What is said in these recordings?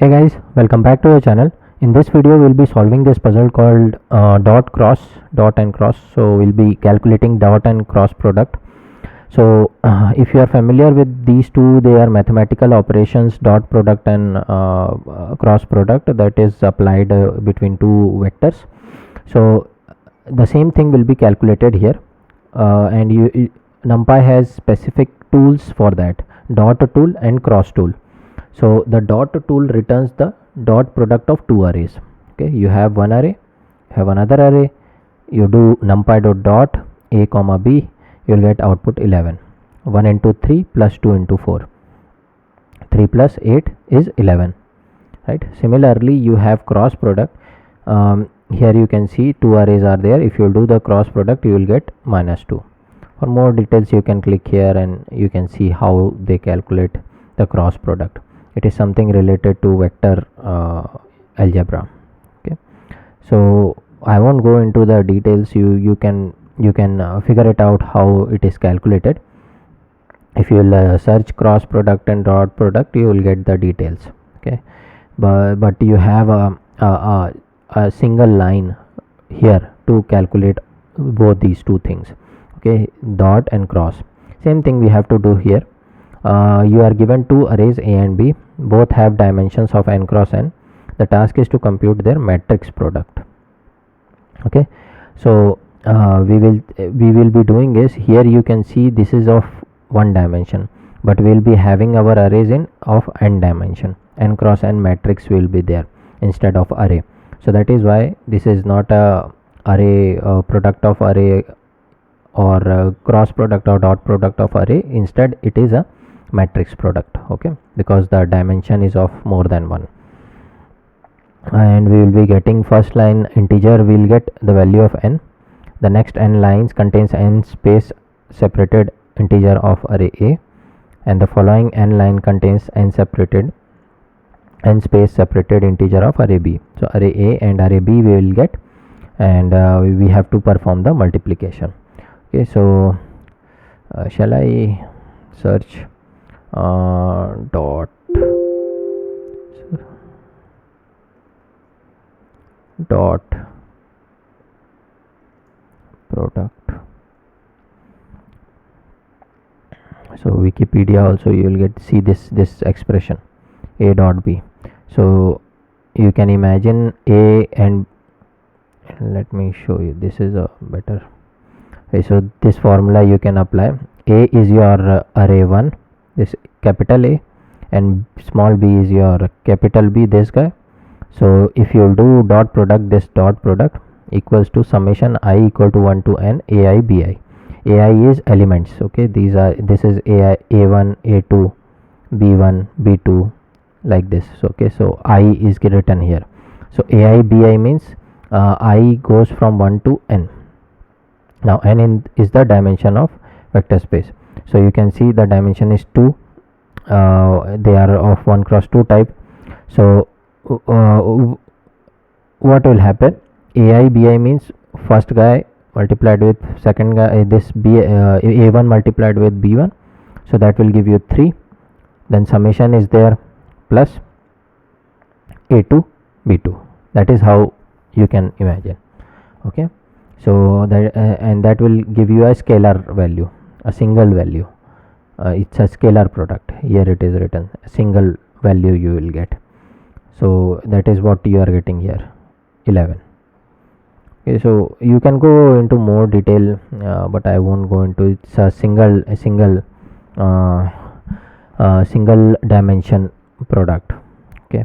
Hey guys, welcome back to our channel. In this video, we'll be solving this puzzle called dot and cross. So we'll be calculating dot and cross product. So if you are familiar with these two, they are mathematical operations, dot product and cross product, that is applied between two vectors. So the same thing will be calculated here, and NumPy has specific tools for that, dot tool and cross tool. So the dot tool returns the dot product of two arrays. Okay, you have one array, have another array, you do numpy dot a comma b, you will get output 11. 1 into 3 plus 2 into 4, 3 plus 8 is 11, right? Similarly, you have cross product. Here you can see two arrays are there. If you do the cross product, you will get -2. For more details, you can click here and you can see how they calculate the cross product. It is something related to vector algebra. Okay, so I won't go into the details. You can figure it out how it is calculated. If you will search cross product and dot product, you will get the details. Okay, but you have a single line here to calculate both these two things. Okay, dot and cross, same thing we have to do here. You are given two arrays a and b, both have dimensions of n cross n. The task is to compute their matrix product. Okay, so we will be doing is, here you can see this is of one dimension, but we will be having our arrays in of n dimension. N cross n matrix will be there instead of array. So that is why this is not a array product of array or cross product or dot product of array. Instead it is a matrix product. Okay, because the dimension is of more than one. And we will be getting first line integer, we will get the value of n. The next n lines contains n space separated integer of array a, and the following n line contains n space separated integer of array b. So array a and array b we will get, and we have to perform the multiplication. Okay, so shall I search dot product. So Wikipedia also you will get see this expression a dot b. So you can imagine a and let me show you, this is a better. Okay, so this formula you can apply. A is your array 1, this capital A, and small b is your capital B, this guy. So if you do dot product, this dot product equals to summation I equal to 1 to n ai bi. Ai is elements. Okay, this is ai, a1, a2, b1, b2, like this. Okay, so I is written here. So ai bi means I goes from 1 to n. Now n is the dimension of vector space. So you can see the dimension is 2. They are of 1 cross 2 type. So what will happen? Ai bi means first guy multiplied with second guy, this a1 multiplied with b1, so that will give you 3. Then summation is there plus a2 b2. That is how you can imagine. Okay, so that and that will give you a scalar value, a single value. It's a scalar product. Here it is written, a single value you will get. So that is what you are getting here, 11. Okay, so you can go into more detail, but I won't go into. It's a single dimension product. Okay,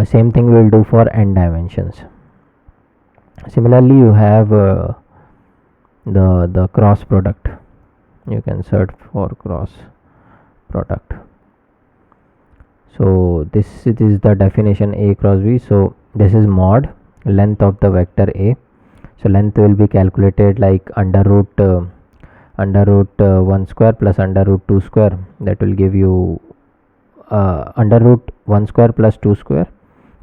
same thing we will do for n dimensions. Similarly, you have the cross product. You can search for cross product. So this it is the definition a cross b. So this is mod length of the vector a. So length will be calculated like under root 1 square plus under root 2 square. That will give you under root 1 square plus 2 square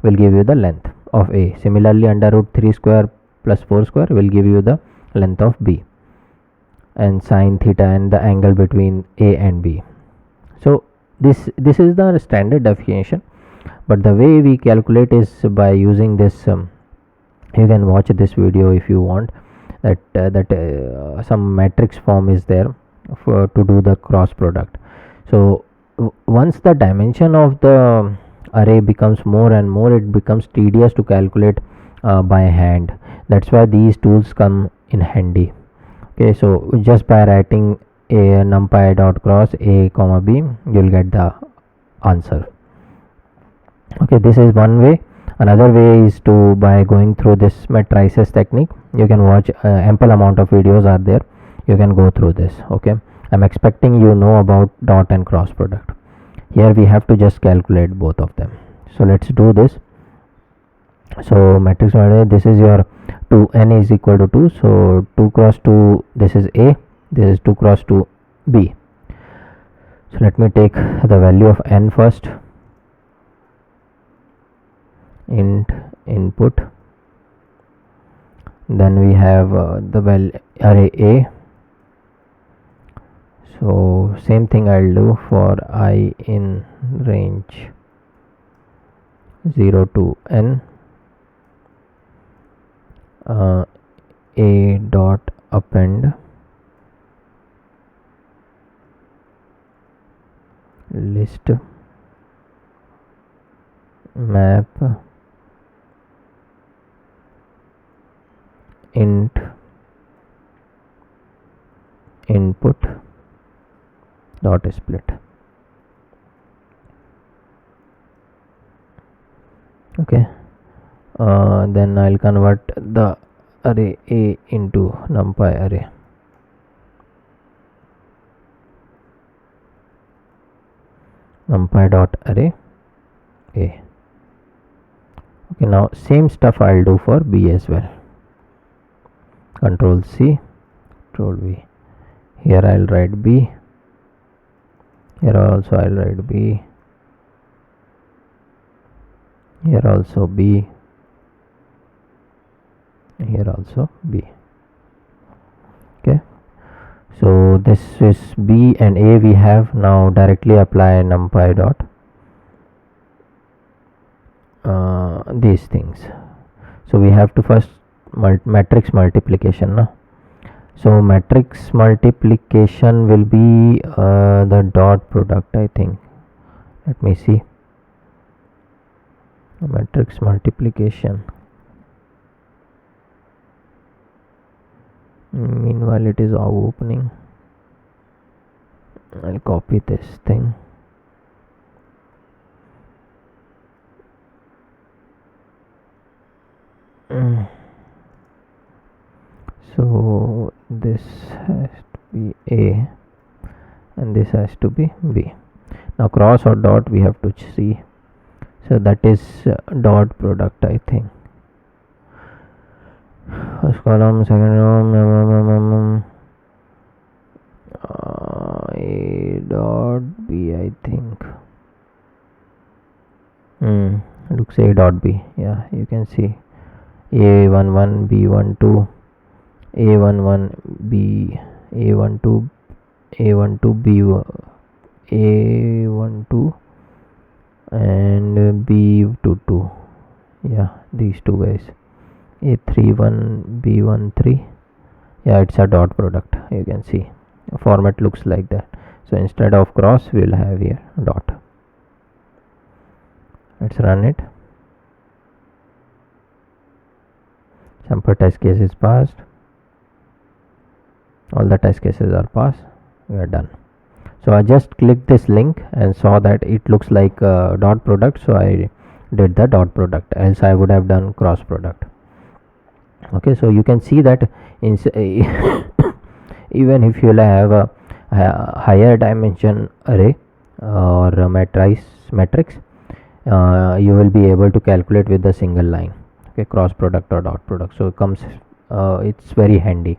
will give you the length of a. Similarly, under root 3 square plus 4 square will give you the length of b, and sine theta and the angle between a and b. So this is the standard definition. but the way we calculate is by using this. You can watch this video if you want. That some matrix form is there for to do the cross product. So once the dimension of the array becomes more and more, it becomes tedious to calculate by hand. That's why these tools come in handy. Okay, so just by writing a numpy dot cross a comma b, you'll get the answer. Okay, this is one way. Another way is to by going through this matrices technique. You can watch ample amount of videos are there, you can go through this. Okay, I'm expecting you know about dot and cross product. Here we have to just calculate both of them, so let's do this. So matrix array, this is your 2 n is equal to 2, so 2 cross 2, this is a, this is 2 cross 2 b. So let me take the value of n first. Int input, then we have the value array a. So same thing I'll do for I in range 0 to n. A dot append list map int input dot split. Okay, then I'll convert the array a into numpy array. Numpy dot array a. Okay, now same stuff I'll do for b as well. Control C, Control V. Here I'll write b. Here also I'll write b. Here also b. Here also b. Okay, so this is b and a we have. Now directly apply numpy dot these things. So we have to first matrix multiplication now. So matrix multiplication will be the dot product, I think. Let me see. Matrix multiplication. Meanwhile it is all opening. I'll copy this thing. So this has to be a and this has to be b. Now cross or dot we have to see. So that is dot product, I think. First column, second row, a dot b, I think. Looks a dot b. Yeah, you can see a11 b12 a11 b a12 a12 b a12 and b22. Yeah, these two guys, a31 b13. Yeah, it's a dot product. You can see format looks like that. So instead of cross we'll have here dot. Let's run it. Sample test case is passed. All the test cases are passed. We are done. So I just clicked this link and saw that it looks like a dot product, so I did the dot product, else I would have done cross product. Okay, so you can see that in even if you have a higher dimension array or a matrix, you will be able to calculate with a single line. Okay, cross product or dot product, so it comes it's very handy.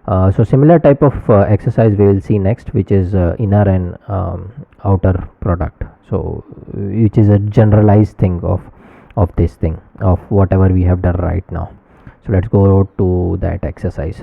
So similar type of exercise we will see next, which is inner and outer product, so which is a generalized thing of this thing of whatever we have done right now. So let's go to that exercise.